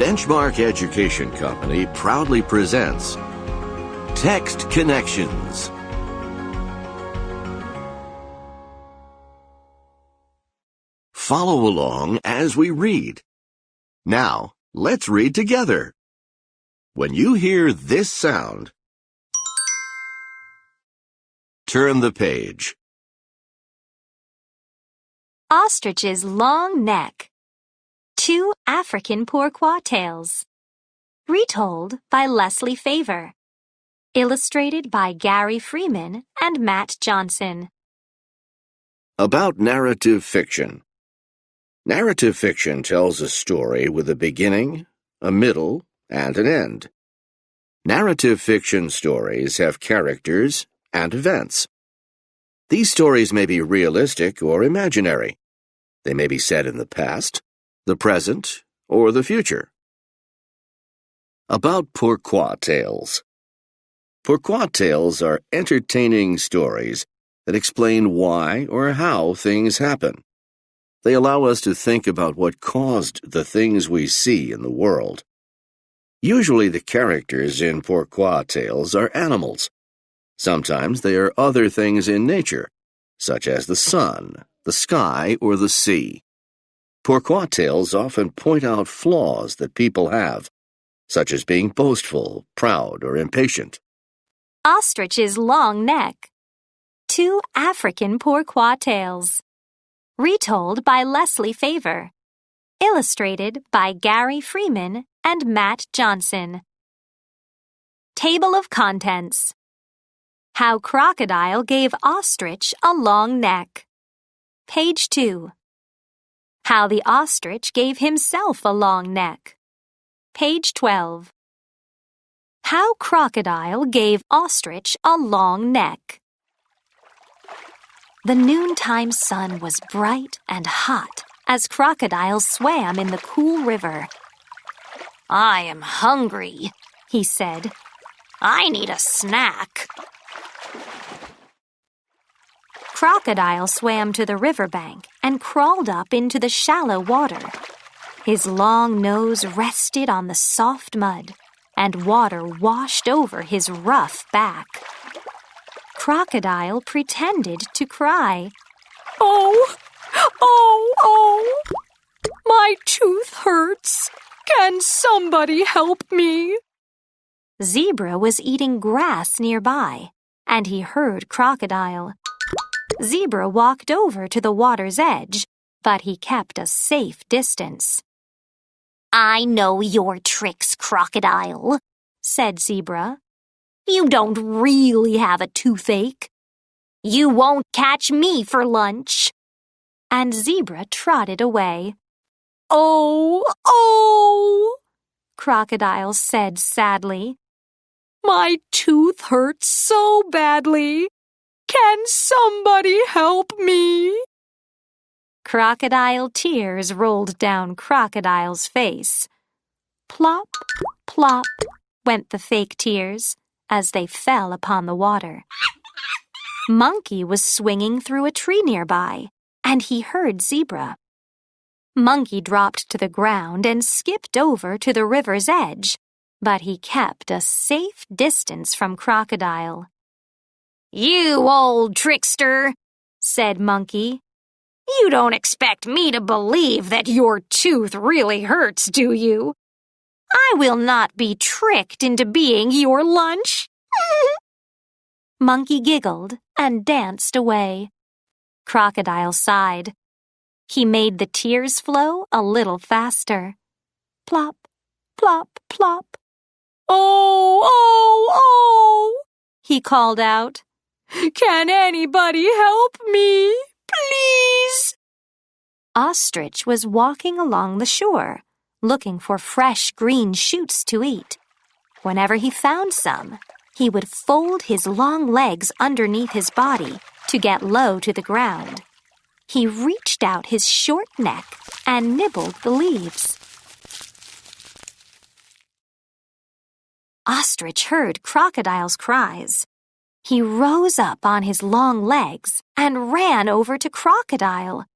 Benchmark Education Company proudly presents Text Connections. Follow along as we read. Now, let's read together. When you hear this sound, turn the page. Ostrich's long neck. 2 African Pourqoi tales. Retold by Leslie Favor. Illustrated by Gary Freeman and Matt Johnson. About narrative fiction. Narrative fiction tells a story with a beginning, a middle, and an end. Narrative fiction stories have characters and events. These stories may be realistic or imaginary. They may be set in the past, the present, or the future. About Pourqoi tales. Pourqoi tales are entertaining stories that explain why or how things happen. They allow us to think about what caused the things we see in the world. Usually the characters in Pourqoi tales are animals. Sometimes they are other things in nature, such as the sun, the sky, or the sea. Pourqoi tales often point out flaws that people have, such as being boastful, proud, or impatient. Ostrich's long neck. 2 African Pourqoi tales. Retold by Leslie Favor. Illustrated by Gary Freeman and Matt Johnson. Table of Contents. How Crocodile Gave Ostrich a Long Neck. Page 2. How the Ostrich Gave Himself a Long Neck. Page 12. How Crocodile Gave Ostrich a Long Neck. The noontime sun was bright and hot as Crocodile swam in the cool river. "I am hungry," he said. "I need a snack." Crocodile swam to the riverbank and crawled up into the shallow water. His long nose rested on the soft mud, and water washed over his rough back. Crocodile pretended to cry. "Oh, oh, oh! My tooth hurts. Can somebody help me?" Zebra was eating grass nearby, and he heard Crocodile. Zebra walked over to the water's edge, but he kept a safe distance. "I know your tricks, Crocodile," said Zebra. "You don't really have a toothache. You won't catch me for lunch." And Zebra trotted away. "Oh, oh!" Crocodile said sadly. "My tooth hurts so badly. Can somebody help me?" Crocodile tears rolled down Crocodile's face. Plop, plop went the fake tears as they fell upon the water. Monkey was swinging through a tree nearby, and he heard Zebra. Monkey dropped to the ground and skipped over to the river's edge, but he kept a safe distance from Crocodile. "You old trickster," said Monkey. "You don't expect me to believe that your tooth really hurts, do you? I will not be tricked into being your lunch." Monkey giggled and danced away. Crocodile sighed. He made the tears flow a little faster. Plop, plop, plop. "Oh, oh, oh!" he called out. "Can anybody help me? Please!" Ostrich was walking along the shore, looking for fresh green shoots to eat. Whenever he found some, he would fold his long legs underneath his body to get low to the ground. He reached out his short neck and nibbled the leaves. Ostrich heard Crocodile's cries. He rose up on his long legs and ran over to Crocodile.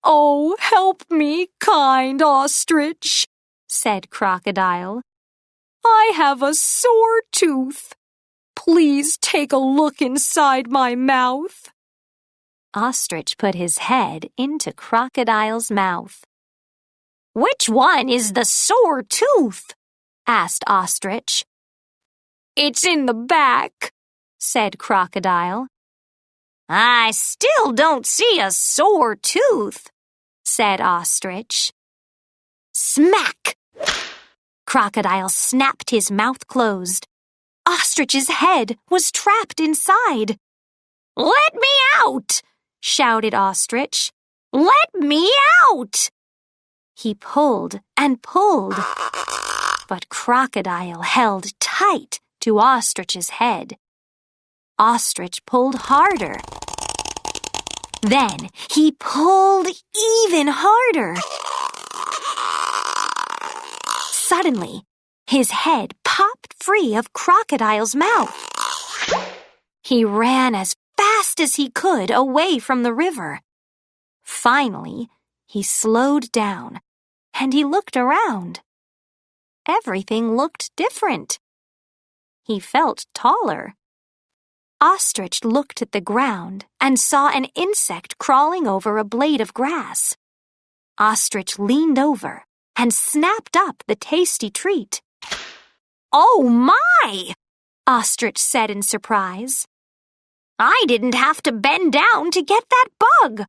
"Oh, help me, kind Ostrich," said Crocodile. "I have a sore tooth. Please take a look inside my mouth." Ostrich put his head into Crocodile's mouth. "Which one is the sore tooth?" asked Ostrich. "It's in the back," said Crocodile. "I still don't see a sore tooth," said Ostrich. Smack! Crocodile snapped his mouth closed. Ostrich's head was trapped inside. "Let me out!" shouted Ostrich. "Let me out!" He pulled and pulled, but Crocodile held tight to Ostrich's head. Ostrich pulled harder. Then he pulled even harder. Suddenly, his head popped free of Crocodile's mouth. He ran as fast as he could away from the river. Finally, he slowed down and he looked around. Everything looked different. He felt taller. Ostrich looked at the ground and saw an insect crawling over a blade of grass. Ostrich leaned over and snapped up the tasty treat. "Oh my!" Ostrich said in surprise. "I didn't have to bend down to get that bug.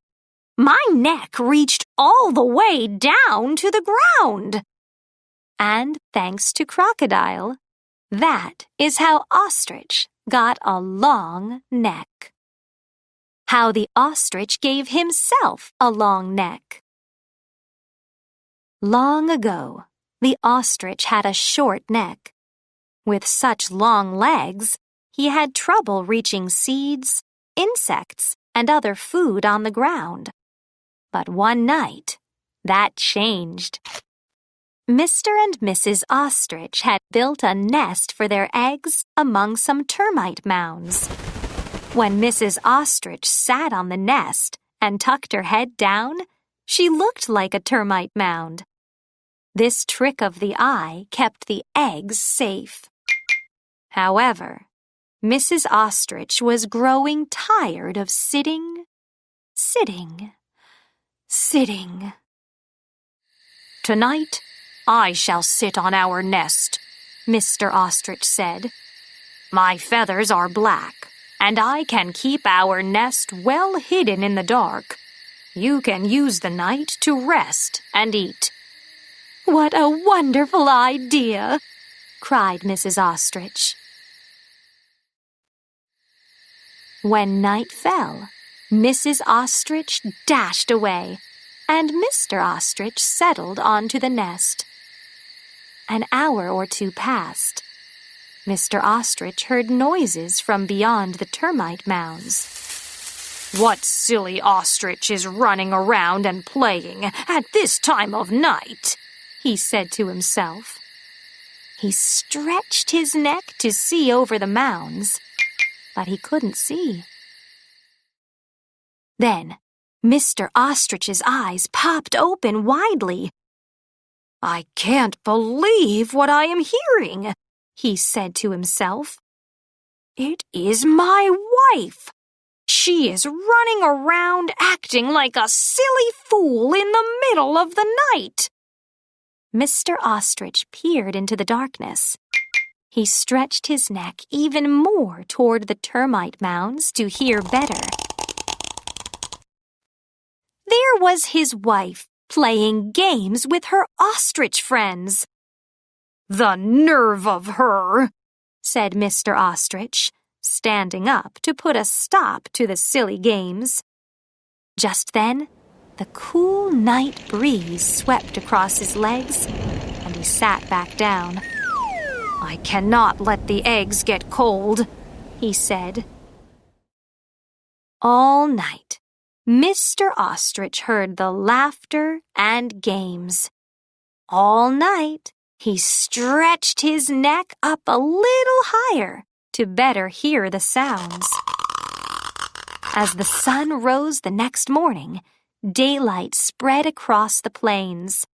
My neck reached all the way down to the ground." And thanks to Crocodile, that is how Ostrich got a long neck. How the ostrich gave himself a long neck. Long ago, the ostrich had a short neck. With such long legs, he had trouble reaching seeds, insects, and other food on the ground. But one night, that changed. Mr. and Mrs. Ostrich had built a nest for their eggs among some termite mounds. When Mrs. Ostrich sat on the nest and tucked her head down, she looked like a termite mound. This trick of the eye kept the eggs safe. However, Mrs. Ostrich was growing tired of sitting. "Tonight, I shall sit on our nest," Mr. Ostrich said. "My feathers are black, and I can keep our nest well hidden in the dark. You can use the night to rest and eat." "What a wonderful idea!" cried Mrs. Ostrich. When night fell, Mrs. Ostrich dashed away, and Mr. Ostrich settled onto the nest. An hour or two passed. Mr. Ostrich heard noises from beyond the termite mounds. "What silly ostrich is running around and playing at this time of night?" he said to himself. He stretched his neck to see over the mounds, but he couldn't see. Then Mr. Ostrich's eyes popped open widely. "I can't believe what I am hearing," he said to himself. "It is my wife. She is running around acting like a silly fool in the middle of the night." Mr. Ostrich peered into the darkness. He stretched his neck even more toward the termite mounds to hear better. There was his wife playing games with her ostrich friends. "The nerve of her," said Mr. Ostrich, standing up to put a stop to the silly games. Just then, the cool night breeze swept across his legs, and he sat back down. "I cannot let the eggs get cold," he said. All night, Mr. Ostrich heard the laughter and games. All night, he stretched his neck up a little higher to better hear the sounds. As the sun rose the next morning, daylight spread across the plains.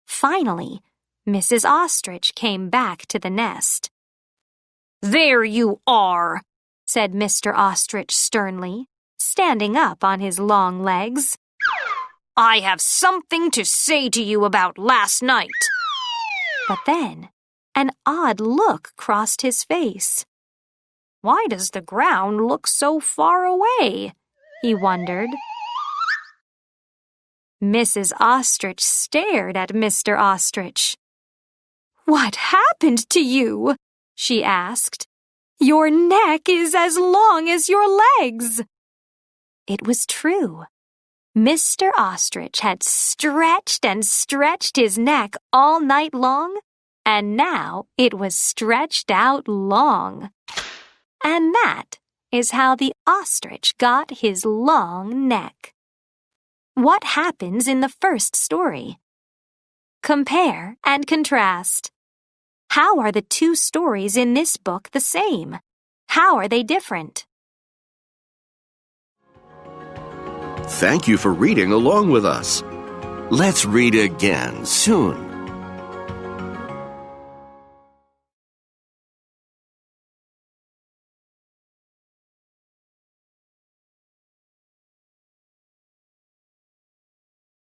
Finally, Mrs. Ostrich came back to the nest. "There you are," said Mr. Ostrich sternly, standing up on his long legs. "I have something to say to you about last night." But then an odd look crossed his face. Why does the ground look so far away? He wondered. Mrs. Ostrich stared at Mr. Ostrich. "What happened to you?" she asked. "Your neck is as long as your legs." It was true. Mr. Ostrich had stretched and stretched his neck all night long, and now it was stretched out long. And that is how the ostrich got his long neck. What happens in the first story? Compare and contrast. How are the two stories in this book the same? How are they different? Thank you for reading along with us. Let's read again soon.